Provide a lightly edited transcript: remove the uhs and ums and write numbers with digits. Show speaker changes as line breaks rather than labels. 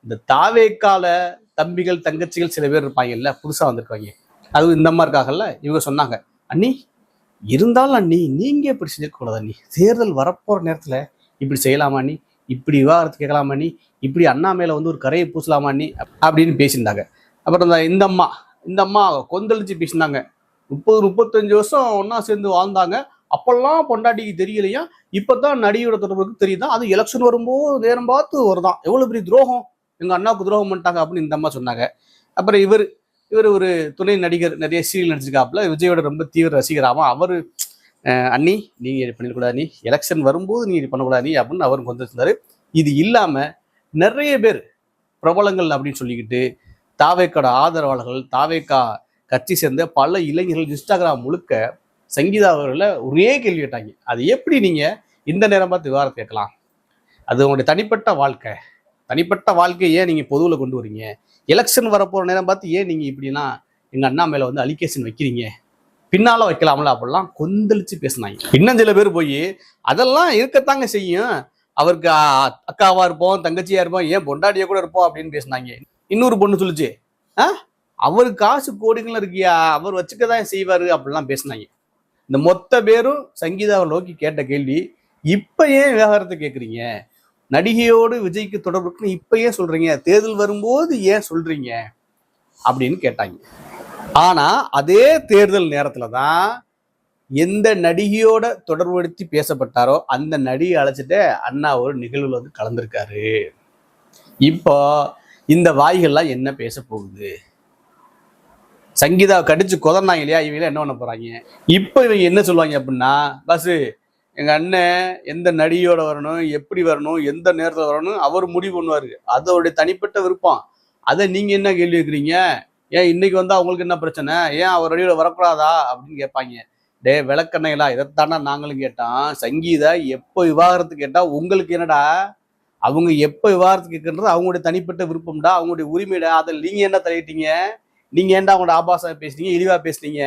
இந்த தாவேக்கால தம்பிகள் தங்கச்சிகள் சில பேர் இருப்பாங்கல்ல, புதுசா வந்திருக்காங்க. அதுவும் இந்த மாதிரி இருக்காங்கல்ல, இவங்க சொன்னாங்க, அண்ணி இருந்தாலும் அண்ணி நீங்க இப்படி செஞ்சிருக்க கூடாது அண்ணி. தேர்தல் வரப்போற நேரத்துல இப்படி செய்யலாமா அண்ணி, இப்படி விவாகரத்து கேட்கலாமா அண்ணி, இப்படி அண்ணா மேல வந்து ஒரு கரையை பூசலாமா அண்ணி அப்படின்னு பேசியிருந்தாங்க. அப்புறம் இந்த அம்மா கொந்தளிச்சு பேசினாங்க. 30-35 வருஷம் ஒன்னா சேர்ந்து வாழ்ந்தாங்க. அப்பெல்லாம் பொண்டாட்டிக்கு தெரியலையா, இப்பதான் நடிகையோட தொடர்புக்கு தெரியுதா, அது எலெக்ஷன் வரும்போது நேரம் பார்த்து வருதான். எவ்வளவு பெரிய துரோகம், எங்க அண்ணாவுக்கு துரோகம் பண்ணிட்டாங்க அப்படின்னு இந்த அம்மா சொன்னாங்க. அப்புறம் இவர் ஒரு துணை நடிகர், நிறைய சீரியல் நடிச்சிருக்காப்புல, விஜயோட ரொம்ப தீவிர ரசிகராமா. அவரு அண்ணி நீங்க இது பண்ணிடக்கூடாது, நீ எலெக்ஷன் வரும்போது நீங்க இது பண்ணக்கூடாது அப்படின்னு அவருக்கு வந்துருந்தாரு. இது இல்லாம நிறைய பேர் பிரபலங்கள் அப்படின்னு சொல்லிக்கிட்டு தாவேக்காட ஆதரவாளர்கள், தாவேக்கா கட்சி சேர்ந்த பல இளைஞர்கள் இன்ஸ்டாகிராம் முழுக்க சங்கீதா அவர்களை ஒரே கேள்வி கேட்டாங்க. அது எப்படி நீங்க இந்த நேரம் பார்த்து விவாதம் கேட்கலாம், அது உங்களுடைய தனிப்பட்ட வாழ்க்கையை ஏன் நீங்க பொதுவில் கொண்டு வரீங்க, எலெக்ஷன் வரப்போற நேரம் பார்த்து ஏன் நீங்க இப்படிலாம் எங்க அண்ணா மேல வந்து அலிகேஷன் வைக்கிறீங்க, பின்னால வைக்கலாம்ல அப்படிலாம் கொந்தளிச்சு பேசினாங்க. இன்னும் சில பேர் போய் அதெல்லாம் இருக்கத்தாங்க செய்யும், அவருக்கு அக்காவா இருப்போம், தங்கச்சியா இருப்போம், ஏன் பொண்டாட்டியா கூட இருப்போம் அப்படின்னு பேசினாங்க. இன்னொரு பொண்ணு சொல்லிச்சு, அவரு காசு கோடிகள் இருக்கியா, அவர் வச்சுக்கதான் செய்வாரு அப்படிலாம் பேசினாங்க. இந்த மொத்த பேரும் சங்கீதாவை நோக்கி கேட்ட கேள்வி, இப்ப ஏன் விவகாரத்தை கேட்குறீங்க, நடிகையோடு விஜய்க்கு தொடர்பு இருக்குன்னு இப்ப ஏன் சொல்றீங்க, தேர்தல் வரும்போது ஏன் சொல்றீங்க அப்படின்னு கேட்டாங்க. ஆனா அதே தேர்தல் நேரத்துல தான் எந்த நடிகையோட தொடர்புபடுத்தி பேசப்பட்டாரோ அந்த நடிகை அழைச்சிட்டு அண்ணா ஒரு நிகழ்வுல வந்து கலந்திருக்காரு. இப்போ இந்த வாய்கள்லாம் என்ன பேச போகுது, சங்கீதாவை கடிச்சு கொதர்னாங்க இல்லையா, இவங்க என்ன பண்ண போறாங்க, இப்போ இவங்க என்ன சொல்லுவாங்க அப்படின்னா, பஸ் எங்க அண்ணன் எந்த நடிகையோட வரணும், எப்படி வரணும், எந்த நேரத்தில் வரணும் அவர் முடிவு பண்ணுவாரு, அதோடைய தனிப்பட்ட விருப்பம், அதை நீங்க என்ன கேள்வி கேட்குறீங்க, ஏன் இன்னைக்கு வந்து அவங்களுக்கு என்ன பிரச்சனை, ஏன் அவர் நடிகையோட வரக்கூடாதா அப்படின்னு கேட்பாங்க. டே விளக்கண்ணைகளா, இதைத்தாண்டா நாங்களும் கேட்டோம். சங்கீதா எப்போ விவாகரத்து கேட்டா உங்களுக்கு என்னடா, அவங்க எப்போ விவாகரத்து கேட்கறது அவங்களுடைய தனிப்பட்ட விருப்பம்டா, அவங்களுடைய உரிமைடா, அதில் நீங்க என்ன தலையிட்டீங்க, நீங்க ஏன்டா அவங்களோட ஆபாசம் பேசுனீங்க, இழிவா பேசுனீங்க.